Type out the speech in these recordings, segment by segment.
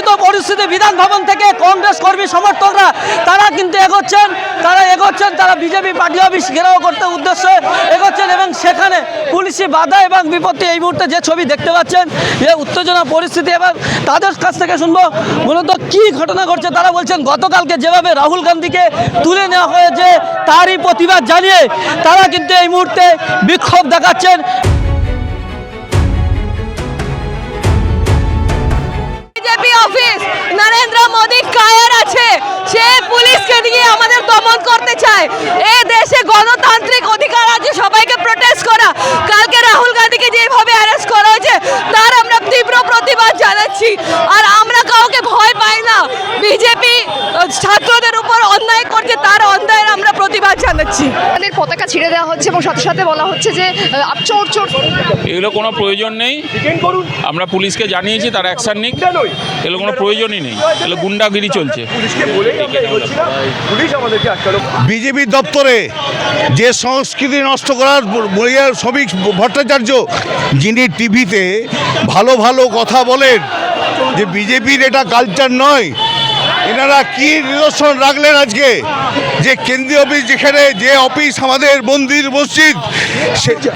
উত্তপ্ত পরিস্থিতি বিধান ভবন থেকে কংগ্রেস কর্মী সমর্থকরা তারা কিন্তু এগোচ্ছেন, তারা বিজেপি পার্টি অফিস ঘেরাও করতে উদ্দেশ্যে এগোচ্ছেন এবং সেখানে পুলিশি বাধা এবং বিপত্তি এই মুহূর্তে যে ছবি দেখতে পাচ্ছেন, যে উত্তেজনা পরিস্থিতি। এবং তাদের কাছ থেকে শুনবো মূলত কি ঘটনা ঘটছে। তারা বলছেন গতকালকে যেভাবে রাহুল গান্ধীকে তুলে নেওয়া হয়েছে তারই প্রতিবাদ জানিয়ে তারা কিন্তু এই মুহূর্তে বিক্ষোভ দেখাচ্ছেন। BJP office Narendra Modi Keir আছে, সে পুলিশকে দিয়ে আমাদের দমন করতে চায়। এই দেশে গণতান্ত্রিক অধিকার আছে সবাইকে প্রোটেস্ট করা। কালকে রাহুল গান্ধীকে যেভাবে অ্যারেস্ট করা হয়েছে তার আমরা তীব্র প্রতিবাদ জানাচ্ছি। আর আমরা কাউকে ভয় পাই না। বিজেপি ছাত্রদের উপর অন্যায় করছে, তার অন্যায়ের আমরা প্রতিবাদ জানাচ্ছি। আমাদের পতাকা ছিঁড়ে দেওয়া হচ্ছে এবং সাথে সাথে বলা হচ্ছে যে চোর চোর। এগুলো কোনো প্রয়োজন নেই, আমরা পুলিশকে জানিয়েছি, তার অ্যাকশন নিক। এগুলো কোনো প্রয়োজনই নেই, এগুলো গুন্ডাগিরি চলছে। বিজেপি দপ্তরে যে সংস্কৃতি নষ্ট করার বলিয়ার শ্রমিক ভট্টাচার্য, যিনি টিভিতে ভালো ভালো কথা বলেন যে বিজেপির এটা কালচার নয়, এনারা কি নিদর্শন রাখলেন আজকে? যে কেন্দ্রীয় অফিস, যেখানে যে অফিস আমাদের মন্দির মসজিদ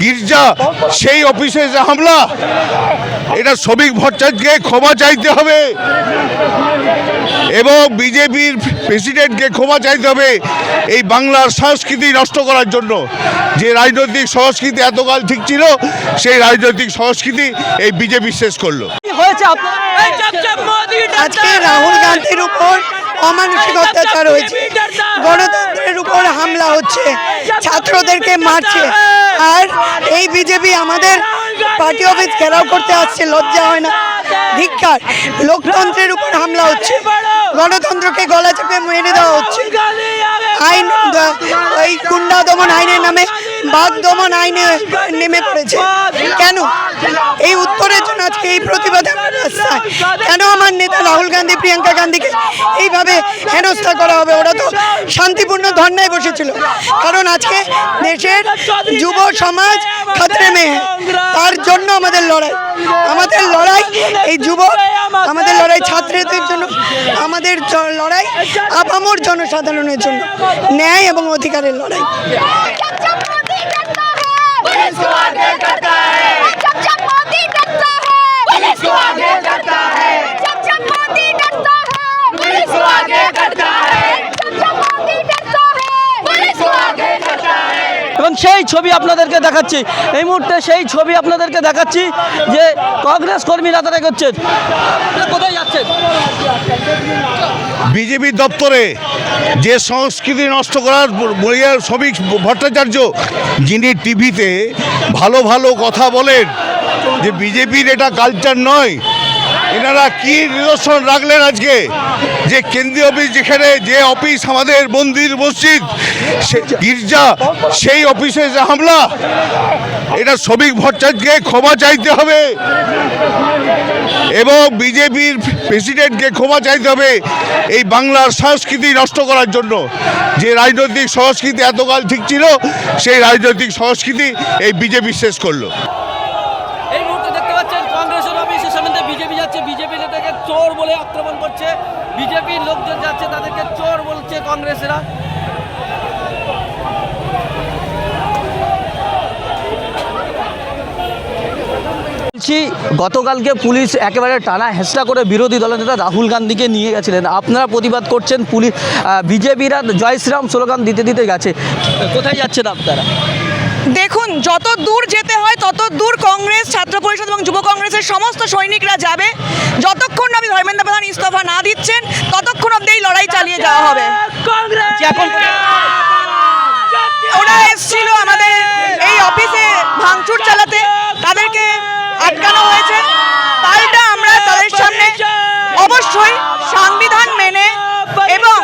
গির্জা, সেই অফিসে যে হামলা, এটা শ্রমিক ভট্টাচার্যকে ক্ষমা চাইতে হবে এবং বিজেপির প্রেসিডেন্টকে ক্ষমা চাইতে হবে এই বাংলার সংস্কৃতি নষ্ট করার জন্য। যে রাজনৈতিক সংস্কৃতি এতকাল ঠিক ছিল, সেই রাজনৈতিক সংস্কৃতি এই বিজেপি শেষ করলো। হয়েছে আজকে রাহুল গান্ধীর উপর অমানসিক অত্যাচার হয়েছে, গণতন্ত্রের উপর হামলা হচ্ছে, ছাত্রদেরকে মারছে, আর এই বিজেপি আমাদের পার্টি অফিস ঘেরাও করতে আসছে। লজ্জা হয় না? ধিক্কার। লোকতন্ত্রের উপর হামলা হচ্ছে, গণতন্ত্রকে গলা চেপে মেরে দেওয়া হচ্ছে। আইন, এই গুন্ডা দমন আইনের নামে বাঘ দমন আইনে নেমে পড়েছে। কেন? এই উত্তরের জন্য আজকে এই প্রতিবাদে আমরা রাস্তায়। কেন আমার নেতা রাহুল গান্ধী, প্রিয়াঙ্কা গান্ধীকে এইভাবে হেনস্থা করা হবে? ওরা তো শান্তিপূর্ণ ধর্নায় বসেছিল। কারণ আজকে দেশের যুব সমাজ খাতরে মে হ্যায়, তার জন্য আমাদের লড়াই। আমাদের লড়াই এই যুবক, আমাদের লড়াই ছাত্রদের জন্য, আমাদের লড়াই আপামর জনসাধারণের জন্য, ন্যায় এবং অধিকারের লড়াই। এবং সেই ছবি আপনাদেরকে দেখাচ্ছি এই মুহূর্তে, সেই ছবি আপনাদেরকে দেখাচ্ছি যে কংগ্রেস কর্মীরা তারা এগোচ্ছেন। কোথায় যাচ্ছেন? বিজেপি দপ্তরে যে সংস্কৃতি নষ্ট করার বলিয়ার শ্রমিক ভট্টাচার্য, যিনি টিভিতে ভালো ভালো কথা বলেন যে বিজেপির এটা কালচার নয়, এনারা কি নিদর্শন রাখলেন আজকে? যে কেন্দ্রীয় অফিস, যেখানে যে অফিস আমাদের মন্দির মসজিদ গির্জা, সেই অফিসে যে হামলা, এটা শ্রমিক ভট্টাচার্যকে ক্ষমা চাইতে হবে এবং বিজেপির প্রেসিডেন্টকে ক্ষমা চাইতে হবে এই বাংলার সংস্কৃতি নষ্ট করার জন্য। যে রাজনৈতিক সংস্কৃতি এতকাল ঠিক ছিল, সেই রাজনৈতিক সংস্কৃতি এই বিজেপি শেষ করলো। এই মুহূর্তে দেখতে পাচ্ছেন কংগ্রেসের অফিসের সামনে বিজেপি যাচ্ছে, বিজেপি নেতাকে চোর বলে আক্রমণ করছে, বিজেপির লোকজন যাচ্ছে তাদেরকে চোর বলছে কংগ্রেসেরা। গতকালকে পুলিশ একেবারে টানা হেঁচড়া করে বিরোধী দলনেতা রাহুল গান্ধীকে নিয়ে গেছিলেন। আপনারা প্রতিবাদ করছেন, পুলিশ বিজেপিরা জয় শ্রীরাম স্লোগান দিতে দিতে গেছে। কোথায় যাচ্ছেন আপনারা? দেখুন, যত দূর যেতে হয় তত দূর কংগ্রেস, ছাত্র পরিষদ এবং যুব কংগ্রেসের সমস্ত সৈনিকরা যাবে। যতক্ষণ আমি ধর্মেন্দ্র প্রধান ইস্তফা না দিচ্ছেন ততক্ষণ অব্দি এই লড়াই চালিয়ে যাওয়া হবে। ওরা এসেছিল আমাদের এই অফিসে ভাঙচুর চালাতে, তাদেরকে আটকানো হয়েছে। পাল্টা আমরা তাদের সামনে অবশ্যই সংবিধান মেনে এবং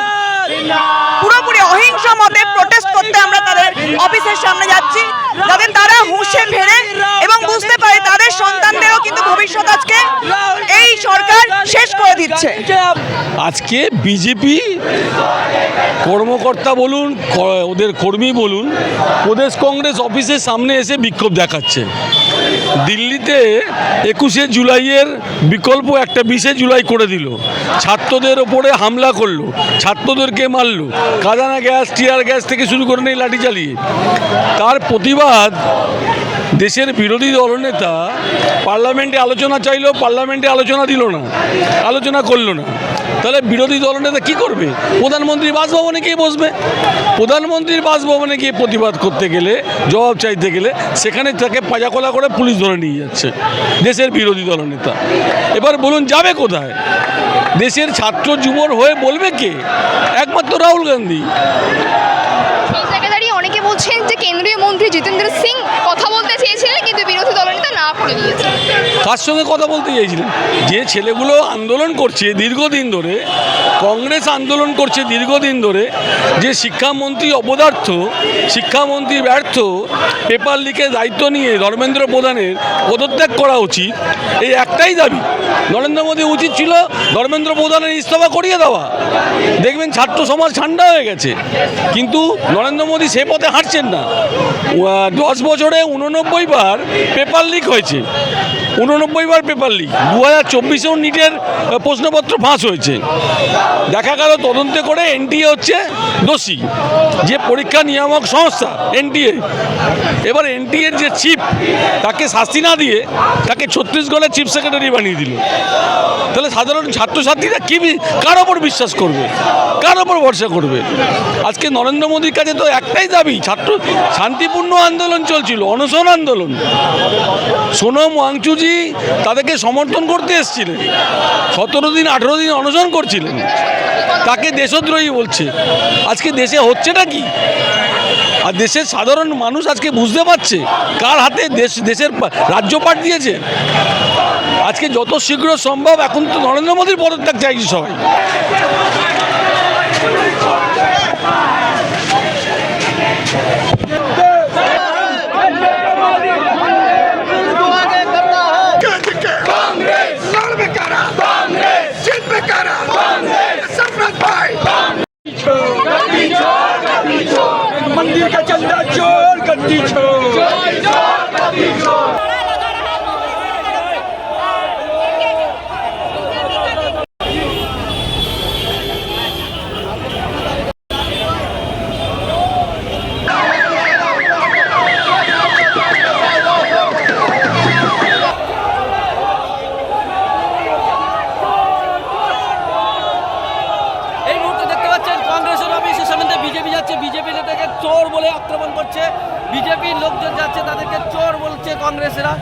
পুরোপুরি অহিংস মতে প্রোটেস্ট করতে আমরা তাদের অফিসের সামনে যাচ্ছি, যাতে তারা হুঁশে ফেরে এবং বুঝতে পারে তাদের সন্তানদেরও কিন্তু ভবিষ্যৎ আজকে এই সরকার শেষ করে দিচ্ছে। আজকে বিজেপি কর্মকর্তা বলুন, ওদের কর্মী বলুন, প্রদেশ কংগ্রেস অফিসের সামনে এসে বিক্ষোভ দেখাচ্ছে। দিল্লিতে 21শে জুলাইয়ের বিকল্প একটা 20শে জুলাই করে দিল, ছাত্রদের ওপরে হামলা করলো, ছাত্রদেরকে মারলো, কাদানা গ্যাস, টিয়ার গ্যাস থেকে শুরু করে নেই লাঠি চালিয়ে। তার প্রতিবাদ দেশের বিরোধী দলনেতা পার্লামেন্টে আলোচনা চাইলো, পার্লামেন্টে আলোচনা দিল না, আলোচনা করলো না। তাহলে বিরোধী দলনেতা কি করবে? প্রধানমন্ত্রীর বাসভবনে গিয়ে বসবে। প্রধানমন্ত্রীর বাসভবনে গিয়ে প্রতিবাদ করতে গেলে, জবাব চাইতে গেলে সেখানে তাকে পাজাকোলা করে পুলিশ ধরে নিয়ে যাচ্ছে দেশের বিরোধী দলনেতা। এবার বলুন যাবে কোথায়? দেশের ছাত্র যুবর হয়ে বলবে কে? একমাত্র রাহুল গান্ধী। এই জায়গায় দাঁড়িয়ে অনেকে বলছেন যে কেন্দ্রীয় মন্ত্রী জিতেন্দ্র সিং কথা বলতে চেয়েছিলেন কিন্তু বিরোধী দলনেতা না করে দিয়েছে। কার সঙ্গে কথা বলতে চাইছিলেন? যে ছেলেগুলো আন্দোলন করছে দীর্ঘদিন ধরে, কংগ্রেস আন্দোলন করছে দীর্ঘদিন ধরে, যে শিক্ষামন্ত্রী অপদার্থ, শিক্ষামন্ত্রী ব্যর্থ, পেপার লিকের দায়িত্ব নিয়ে ধর্মেন্দ্র প্রধানের পদত্যাগ করা উচিত, এই একটাই দাবি। নরেন্দ্র মোদী উচিত ছিল ধর্মেন্দ্র প্রধানের ইস্তফা করিয়ে দেওয়া, দেখবেন ছাত্র সমাজ ঠান্ডা হয়ে গেছে। কিন্তু নরেন্দ্র মোদী সে পথে হাঁটছেন না। 10 বছরে 89 বার পেপার লিক হয়েছে, 89 বার পেপার লিক। 2024-এও নিটের প্রশ্নপত্র ফাঁস হয়েছে। দেখা গেল তদন্তে করে এনটিএ হচ্ছে দোষী, যে পরীক্ষা নিয়ামক সংস্থা এনটিএ। এবার এনটিএর যে চিফ, তাকে শাস্তি না দিয়ে তাকে ছত্তিশগড়ের চিফ সেক্রেটারি বানিয়ে দিল। তাহলে সাধারণ ছাত্রছাত্রীরা কার ওপর বিশ্বাস করবে, কার ওপর ভরসা করবে? আজকে নরেন্দ্র মোদীর কাছে তো একটাই দাবি, ছাত্র শান্তিপূর্ণ আন্দোলন চলছিল, অনশন আন্দোলন। সোনম ওয়াংচুজি তাদেরকে সমর্থন করতে এসেছিলেন, 17 দিন 18 দিন অনশন করছিলেন, তাকে দেশদ্রোহী বলছে। আজকে দেশে হচ্ছেটা কি? আর দেশের সাধারণ মানুষ আজকে বুঝতে পারছে কার হাতে দেশের রাজ্যপাট দিয়েছে। আজকে যত শীঘ্র সম্ভব এখন তো নরেন্দ্র মোদীর পদত্যাগ চাইছে সবাই। मंदिर का चंदा चोर गद्दी छोड़। বিজেপি নেতাকে চোর বলে আক্রমণ করছে, বিজেপির লোকজন যাচ্ছে তাদেরকে চোর বলছে কংগ্রেসেরা।